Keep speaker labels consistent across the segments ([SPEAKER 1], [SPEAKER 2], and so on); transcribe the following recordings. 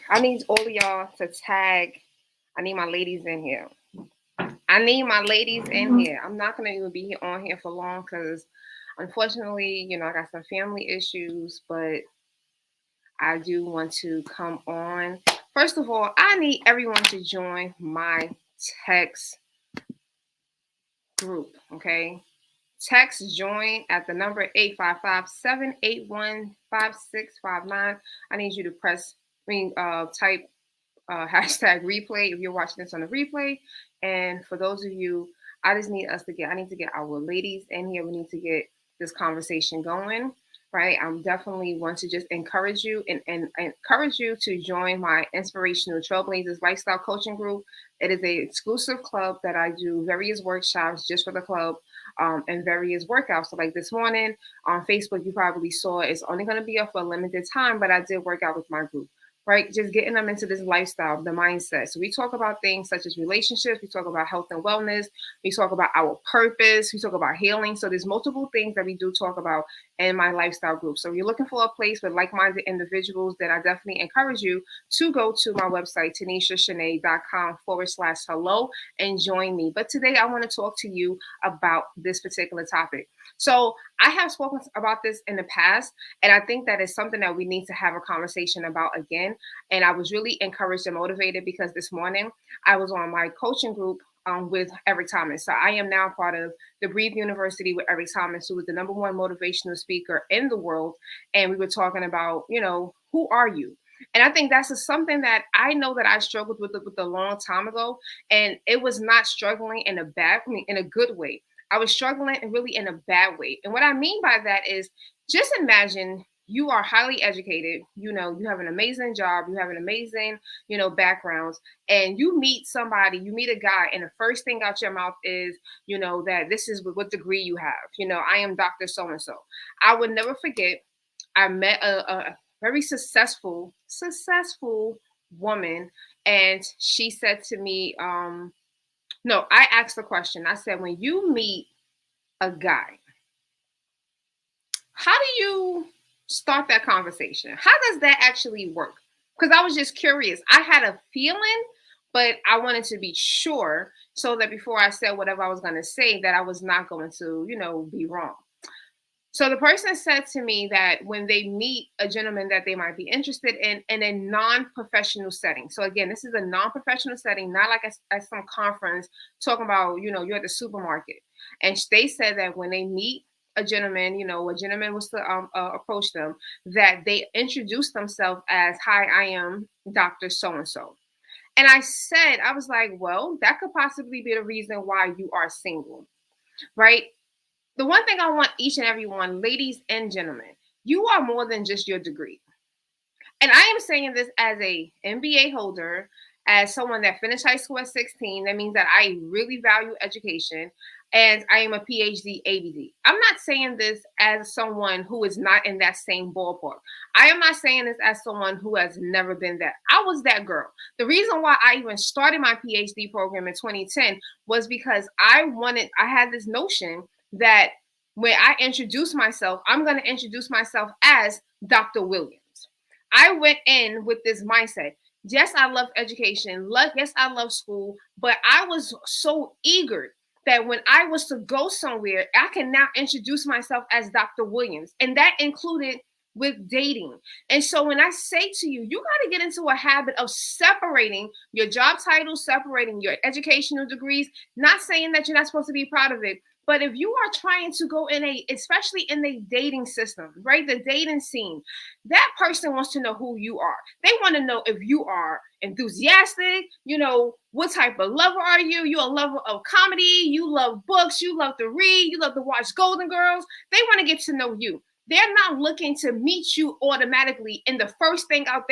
[SPEAKER 1] I need all of y'all to tag. I need my ladies in here. I need my ladies in here. I'm not gonna even be on here for long because unfortunately, I got some family issues, but I do want to come on. First of all, I need everyone to join my text group, okay? Text join at the number 855-781-5659. I need you to type hashtag replay if you're watching this on the replay. And for those of you, I need to get our ladies in here. We need to get this conversation going, right? I'm definitely want to just encourage you and encourage you to join my Inspirational Trailblazers Lifestyle Coaching Group. It is a exclusive club that I do various workshops just for the club. And various workouts. So, like this morning on Facebook, you probably saw it's only going to be up for a limited time, but I did work out with my group, right? Just getting them into this lifestyle, the mindset. So we talk about things such as relationships, we talk about health and wellness, we talk about our purpose, we talk about healing. So there's multiple things that we do talk about in my lifestyle group. So if you're looking for a place with like-minded individuals, then I definitely encourage you to go to my website, tanishashanae.com/hello and join me. But today I want to talk to you about this particular topic. So I have spoken about this in the past, and I think that is something that we need to have a conversation about again. And I was really encouraged and motivated because this morning I was on my coaching group with Eric Thomas. So I am now part of the Breathe University with Eric Thomas, who is the number one motivational speaker in the world. And we were talking about, who are you? And I think that's something that I know that I struggled with a long time ago. And it was not struggling in in a good way. I was struggling really in a bad way. And what I mean by that is just imagine you are highly educated, you have an amazing job, you have an amazing, backgrounds, and you meet somebody, you meet a guy, and the first thing out your mouth is, that this is what degree you have. I am Dr. So-and-so. I would never forget, I met a very successful woman, and she said to me, no, I asked the question. I said, when you meet a guy, how do you start that conversation? How does that actually work? Because I was just curious. I had a feeling, but I wanted to be sure so that before I said whatever I was going to say, that I was not going to, be wrong. So the person said to me that when they meet a gentleman that they might be interested in a non-professional setting. So again, this is a non-professional setting, not like at some conference talking about, you're at the supermarket. And they said that when they meet a gentleman, a gentleman was to approach them, that they introduce themselves as, hi, I am Dr. So-and-so. And I was like, well, that could possibly be the reason why you are single, right? The one thing I want each and every one, ladies and gentlemen, you are more than just your degree. And I am saying this as a MBA holder, as someone that finished high school at 16. That means that I really value education, and I am a PhD ABD. I'm not saying this as someone who is not in that same ballpark. I am not saying this as someone who has never been that. I was that girl. The reason why I even started my PhD program in 2010 was because I had this notion that when I introduce myself, I'm going to introduce myself as Dr. Williams. I went in with this mindset. Yes, I love education. Yes, I love school. But I was so eager that when I was to go somewhere, I can now introduce myself as Dr. Williams. And that included with dating. And so when I say to you, you got to get into a habit of separating your job title, separating your educational degrees, not saying that you're not supposed to be proud of it. But if you are trying to go especially in the dating system, right? The dating scene, that person wants to know who you are. They want to know if you are enthusiastic, what type of lover are you? You're a lover of comedy, you love books, you love to read, you love to watch Golden Girls. They want to get to know you. They're not looking to meet you automatically. And the first thing out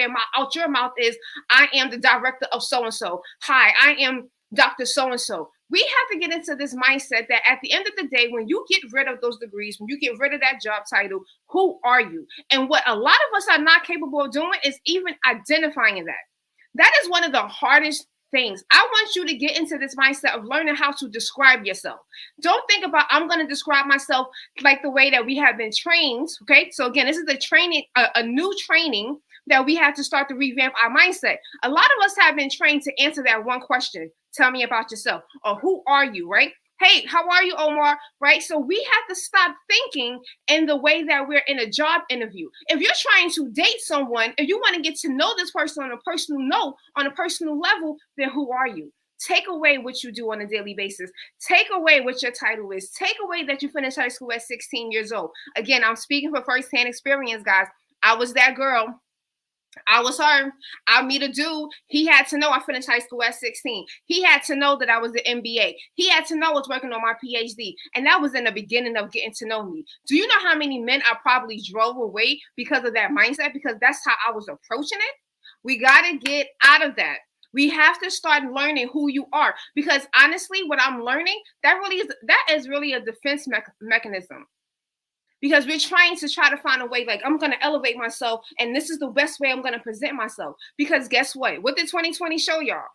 [SPEAKER 1] your mouth is, I am the director of so-and-so. Hi, I am Dr. So-and-so. We have to get into this mindset that at the end of the day, when you get rid of those degrees, when you get rid of that job title, who are you? And what a lot of us are not capable of doing is even identifying that. That is one of the hardest things. I want you to get into this mindset of learning how to describe yourself. Don't think about, I'm going to describe myself like the way that we have been trained. Okay. So again, this is a new training that we have to start to revamp our mindset. A lot of us have been trained to answer that one question: tell me about yourself, or who are you, right? Hey, how are you, Omar? Right? So we have to stop thinking in the way that we're in a job interview. If you're trying to date someone, if you want to get to know this person on a personal note, on a personal level, then who are you? Take away what you do on a daily basis. Take away what your title is. Take away that you finished high school at 16 years old. Again, I'm speaking for firsthand experience, guys. I was that girl. I was her. I meet a dude. He had to know I finished high school at 16. He had to know that I was the MBA. He had to know I was working on my PhD. And that was in the beginning of getting to know me. Do you know how many men I probably drove away because of that mindset? Because that's how I was approaching it. We got to get out of that. We have to start learning who you are, because honestly, what I'm learning, that is really a defense mechanism, because we're trying to find a way, like, I'm going to elevate myself, and this is the best way I'm going to present myself. Because guess what did 2020 show y'all?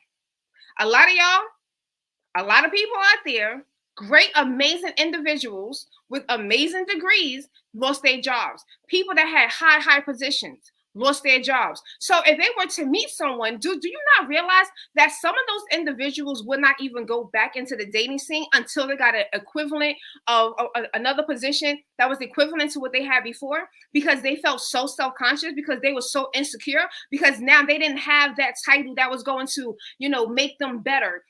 [SPEAKER 1] A lot of people out there, great, amazing individuals with amazing degrees, lost their jobs. People that had high positions lost their jobs. So if they were to meet someone, do you not realize that some of those individuals would not even go back into the dating scene until they got an equivalent of another position that was equivalent to what they had before, because they felt so self-conscious, because they were so insecure, because now they didn't have that title that was going to, make them better,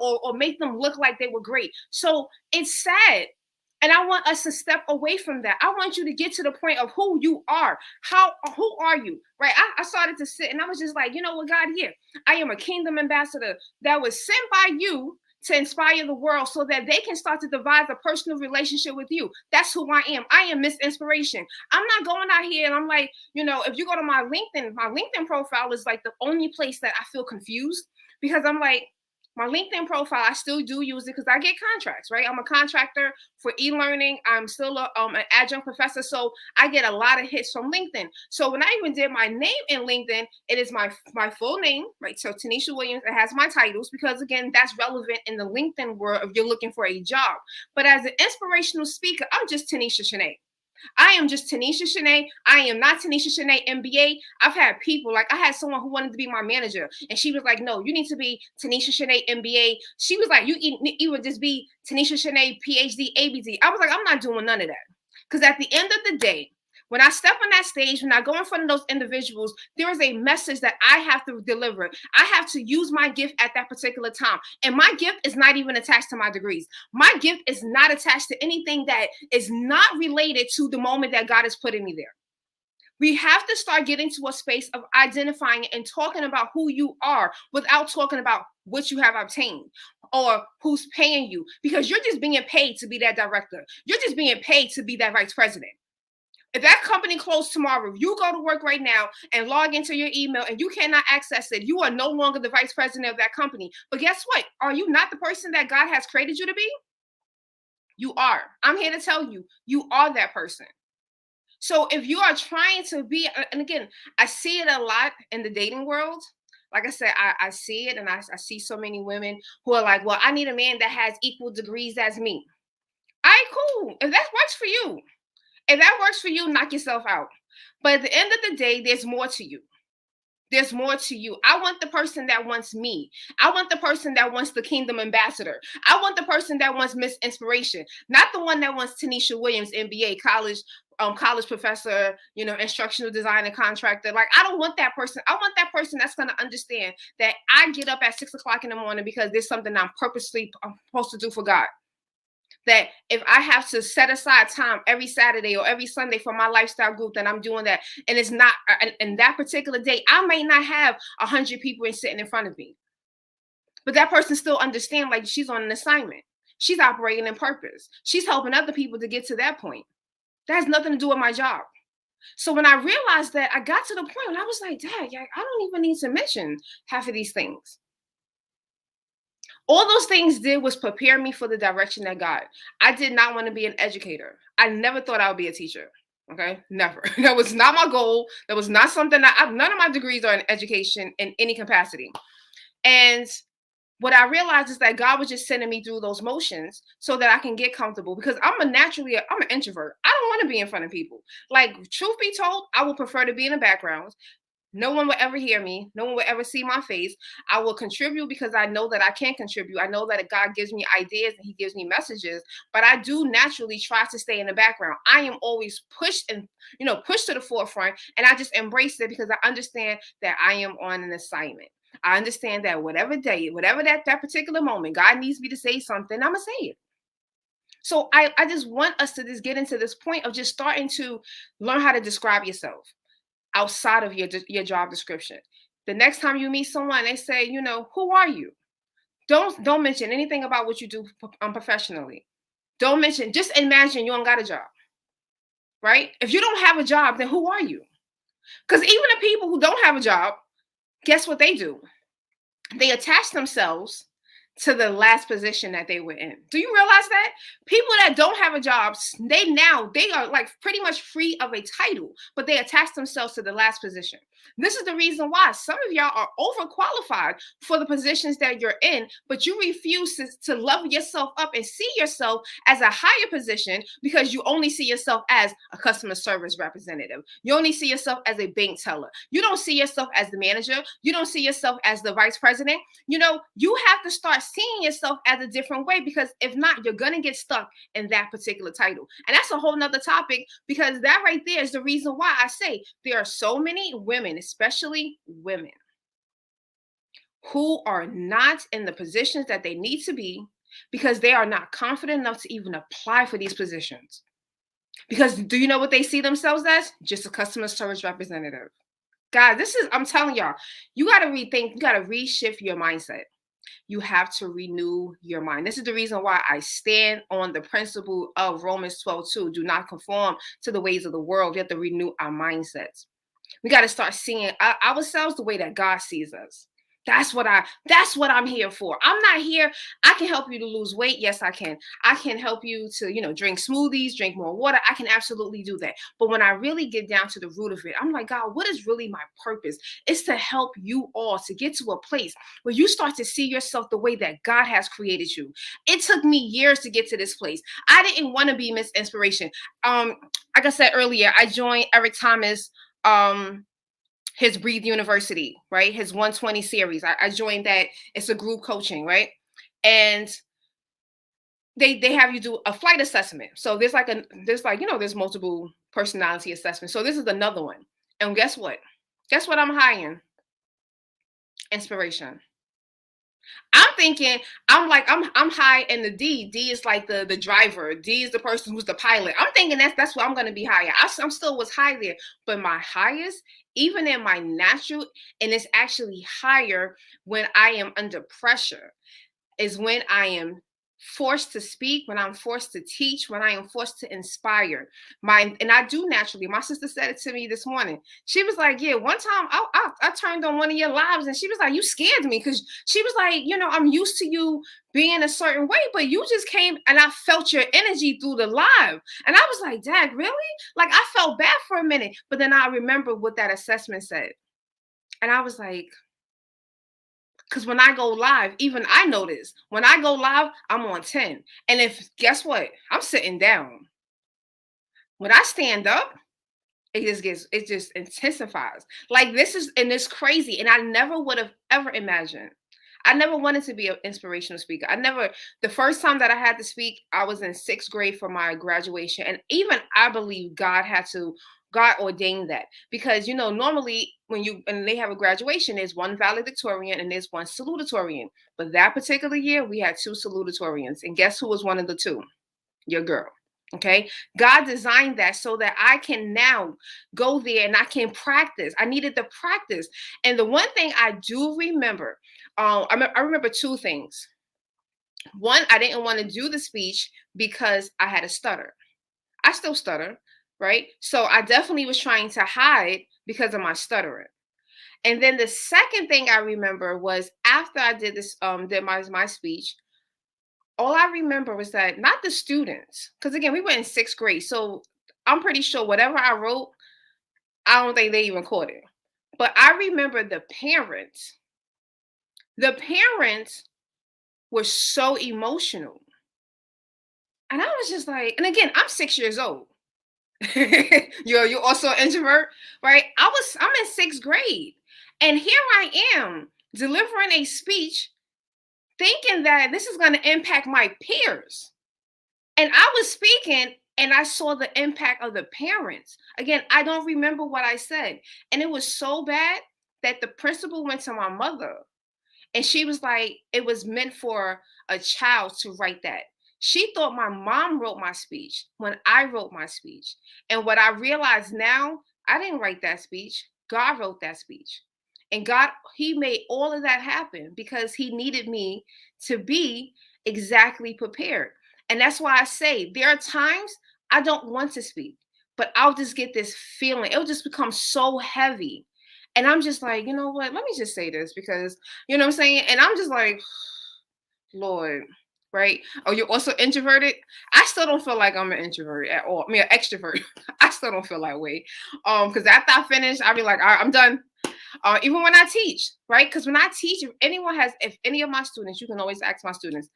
[SPEAKER 1] or make them look like they were great. So it's sad. And I want us to step away from that. I want you to get to the point of who you are. Who are you? Right? I started to sit, and I was just like, you know what, God, here, I am a kingdom ambassador that was sent by you to inspire the world so that they can start to devise a personal relationship with you. That's who I am. I am Miss Inspiration. I'm not going out here and I'm like, if you go to my LinkedIn profile is like the only place that I feel confused, because I'm like, my LinkedIn profile, I still do use it because I get contracts, right? I'm a contractor for e-learning. I'm still an adjunct professor, so I get a lot of hits from LinkedIn. So when I even did my name in LinkedIn, it is my full name, right? So Tanisha Williams, it has my titles, because again, that's relevant in the LinkedIn world if you're looking for a job. But as an inspirational speaker, I'm just Tanisha Shanae. I am just Tanisha Shanae. I am not Tanisha Shanae MBA. I've had people, like I had someone who wanted to be my manager, and she was like, no, you need to be Tanisha Shanae MBA. She was like, you would just be Tanisha Shanae PhD ABD. I was like, I'm not doing none of that. Because at the end of the day, when I step on that stage, when I go in front of those individuals, there is a message that I have to deliver. I have to use my gift at that particular time. And my gift is not even attached to my degrees. My gift is not attached to anything that is not related to the moment that God is putting me there. We have to start getting to a space of identifying and talking about who you are without talking about what you have obtained or who's paying you, because you're just being paid to be that director. You're just being paid to be that vice president. If that company closed tomorrow, you go to work right now and log into your email and you cannot access it, you are no longer the vice president of that company. But guess what? Are you not the person that God has created you to be? You are. I'm here to tell you, you are that person. So if you are trying to be, and again, I see it a lot in the dating world. Like I said, I see it, and I see so many women who are like, well, I need a man that has equal degrees as me. All right, cool. If that works for you, if that works for you, knock yourself out. But at the end of the day, there's more to you. There's more to you. I want the person that wants me. I want the person that wants the kingdom ambassador. I want the person that wants Miss Inspiration, not the one that wants Tanisha Williams, MBA, college professor, instructional designer, contractor. Like, I don't want that person. I want that person that's going to understand that I get up at 6 o'clock in the morning because there's something I'm supposed to do for God. That if I have to set aside time every Saturday or every Sunday for my lifestyle group, then I'm doing that. And it's not, and that particular day, I may not have 100 people sitting in front of me, but that person still understands, like, she's on an assignment. She's operating in purpose. She's helping other people to get to that point. That has nothing to do with my job. So when I realized that, I got to the point when I was like, Dad, I don't even need to mention half of these things. All those things did was prepare me for the direction that God. I did not want to be an educator. I never thought I would be a teacher. Okay, never. That was not my goal. That was not something that none of my degrees are in education in any capacity. And what I realized is that God was just sending me through those motions so that I can get comfortable, because I'm an introvert. I don't want to be in front of people. Like, truth be told, I would prefer to be in the background. No one will ever hear me. No one will ever see my face. I will contribute because I know that I can contribute. I know that God gives me ideas and He gives me messages, but I do naturally try to stay in the background. I am always pushed and pushed to the forefront, and I just embrace it because I understand that I am on an assignment. I understand that whatever day, whatever that particular moment, God needs me to say something, I'm gonna say it. So I just want us to just get into this point of just starting to learn how to describe yourself outside of your job description. The next time you meet someone, they say, who are you? Don't mention anything about what you do professionally. Don't mention. Just imagine you don't got a job, right? If you don't have a job, then who are you? Because even the people who don't have a job, guess what they do? They attach themselves to the last position that they were in. Do you realize that? People that don't have a job, they are like pretty much free of a title, but they attach themselves to the last position. This is the reason why some of y'all are overqualified for the positions that you're in, but you refuse to level yourself up and see yourself as a higher position because you only see yourself as a customer service representative. You only see yourself as a bank teller. You don't see yourself as the manager. You don't see yourself as the vice president. You have to start seeing yourself as a different way, because if not, you're going to get stuck in that particular title. And that's a whole nother topic, because that right there is the reason why I say there are so many women, especially women, who are not in the positions that they need to be because they are not confident enough to even apply for these positions. Because do you know what they see themselves as? Just a customer service representative. God, I'm telling y'all, you got to rethink, you got to reshift your mindset. You have to renew your mind. This is the reason why I stand on the principle of Romans 12:2. Do not conform to the ways of the world. We have to renew our mindsets. We got to start seeing ourselves the way that God sees us. That's what I'm here for. I'm not here. I can help you to lose weight. Yes, I can. I can help you to, drink smoothies, drink more water. I can absolutely do that. But when I really get down to the root of it, I'm like, God, what is really my purpose? It's to help you all to get to a place where you start to see yourself the way that God has created you. It took me years to get to this place. I didn't want to be Miss Inspiration. Like I said earlier, I joined Eric Thomas, his Breathe University, right? His 120 series. I joined that. It's a group coaching, right? And they have you do a flight assessment. So there's multiple personality assessments. So this is another one. And guess what? Guess what I'm hiring? Inspiration. I'm thinking, I'm high in the D. D is like the driver. D is the person who's the pilot. I'm thinking that's what I'm going to be higher. I'm still was high there, but my highest, even in my natural, and it's actually higher when I am under pressure, is when I am forced to speak, when I'm forced to teach, when I am forced to inspire. And I do naturally. My sister said it to me this morning. She was like, yeah, one time I turned on one of your lives and she was like, you scared me, because she was like, I'm used to you being a certain way, but you just came and I felt your energy through the live. And I was like, Dad, really? Like, I felt bad for a minute, but then I remember what that assessment said. And I was like, because when I go live, even I notice when I go live, I'm on 10. And guess what? I'm sitting down. When I stand up, it just intensifies. Like it's crazy. And I never would have ever imagined. I never wanted to be an inspirational speaker. The first time that I had to speak, I was in 6th grade for my graduation. And even I believe God ordained that, because normally when they have a graduation, there's one valedictorian and there's one salutatorian. But that particular year we had 2 salutatorians, and guess who was one of the 2? Your girl. Okay, God designed that so that I can now go there and I can practice. I needed the practice. And the one thing I do remember, I remember 2 things. One, I didn't want to do the speech because I had a stutter. I still stutter, right? So I definitely was trying to hide because of my stuttering. And then the second thing I remember was after I did my speech, all I remember was that not the students, because again, we were in 6th grade. So I'm pretty sure whatever I wrote, I don't think they even caught it. But I remember the parents. The parents were so emotional. And I was just like, and again, I'm 6 years old. You're also an introvert, right? I'm in sixth grade, and here I am delivering a speech, thinking that this is going to impact my peers. And I was speaking and I saw the impact of the parents. Again, I don't remember what I said. And it was so bad that the principal went to my mother and she was like, it was meant for a child to write that. She thought my mom wrote my speech when I wrote my speech. And what I realized now, I didn't write that speech. God wrote that speech. And God, He made all of that happen because He needed me to be exactly prepared. And that's why I say there are times I don't want to speak, but I'll just get this feeling. It'll just become so heavy. And I'm just like, you know what? Let me just say this because, you know what I'm saying? And I'm just like, Lord, right? Oh, you're also introverted? I still don't feel like I'm an introvert at all. I mean, an extrovert. I still don't feel that way. Because after I finish, I'll be like, all right, I'm done. Even when I teach, right? Because when I teach, if any of my students, you can always ask my students.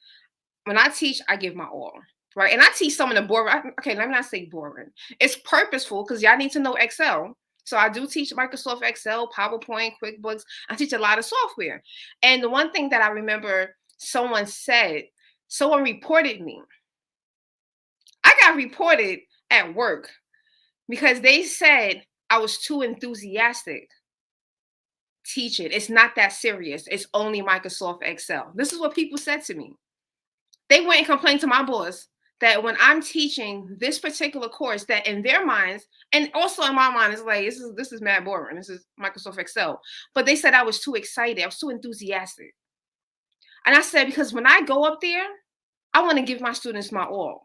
[SPEAKER 1] When I teach, I give my all, right? And I teach some of the boring. Okay, let me not say boring. It's purposeful because y'all need to know Excel. So I do teach Microsoft Excel, PowerPoint, QuickBooks. I teach a lot of software. And the one thing that I remember someone said, someone reported me. I got reported at work because they said I was too enthusiastic teaching. It's not that serious. It's only Microsoft Excel. This is what people said to me. They went and complained to my boss that when I'm teaching this particular course, that in their minds, and also in my mind, it's like this is mad boring. This is Microsoft Excel. But they said I was too excited. I was too enthusiastic. And I said, because when I go up there, I want to give my students my all.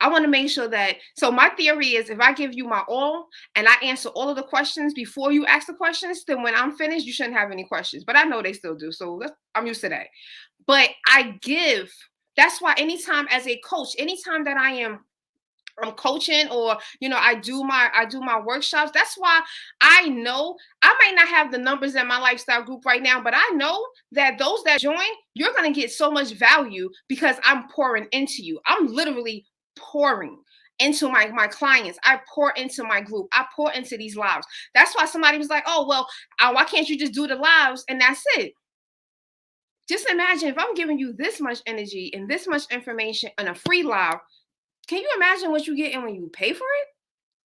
[SPEAKER 1] I want to make sure that, so my theory is if I give you my all and I answer all of the questions before you ask the questions, then when I'm finished, you shouldn't have any questions. But I know they still do. So I'm used to that. But that's why anytime as a coach, anytime that I'm coaching or I do my workshops. That's why I know I might not have the numbers in my lifestyle group right now, but I know that those that join, you're going to get so much value because I'm pouring into you. I'm literally pouring into my clients. I pour into my group. I pour into these lives. That's why somebody was like, oh, well, why can't you just do the lives and that's it? Just imagine if I'm giving you this much energy and this much information on a free live. Can you imagine what you get in when you pay for it?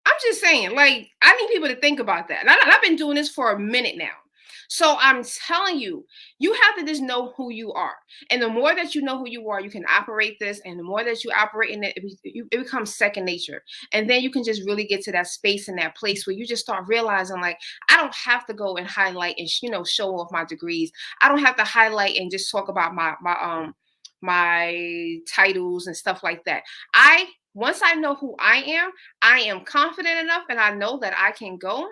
[SPEAKER 1] I'm just saying, like, I need people to think about that. And I've been doing this for a minute now. So I'm telling you, you have to just know who you are. And the more that you know who you are, you can operate this. And the more that you operate in it, it becomes second nature. And then you can just really get to that space and that place where you just start realizing, like, I don't have to go and highlight and, show off my degrees. I don't have to highlight and just talk about my titles and stuff like that. Once I know who I am confident enough and I know that I can go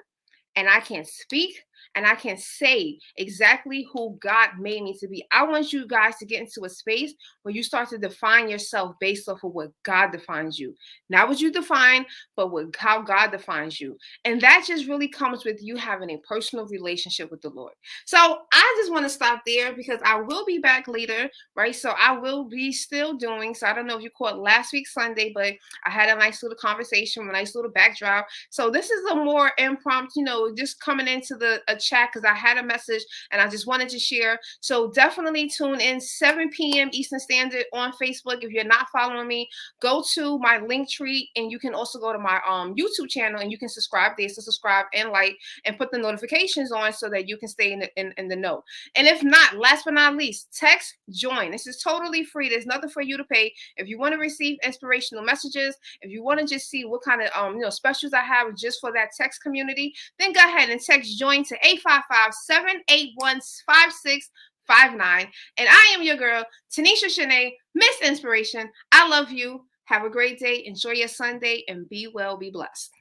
[SPEAKER 1] and I can speak and I can say exactly who God made me to be. I want you guys to get into a space where you start to define yourself based off of what God defines you. Not what you define, but how God defines you. And that just really comes with you having a personal relationship with the Lord. So I just want to stop there because I will be back later, right? So I will be still doing, so I don't know if you caught last week Sunday, but I had a nice little conversation, a nice little backdrop. So this is a more impromptu, just coming into a chat because I had a message and I just wanted to share. So definitely tune in 7 p.m. Eastern Standard on Facebook. If you're not following me, go to my link tree and you can also go to my YouTube channel and you can subscribe there. So subscribe and like and put the notifications on so that you can stay in the know. And if not, last but not least, text join. This is totally free. There's nothing for you to pay. If you want to receive inspirational messages, if you want to just see what kind of specials I have just for that text community, then go ahead and text join to 855-781-5659. And I am your girl, Tanisha Shanae, Miss Inspiration. I love you. Have a great day. Enjoy your Sunday and be well, be blessed.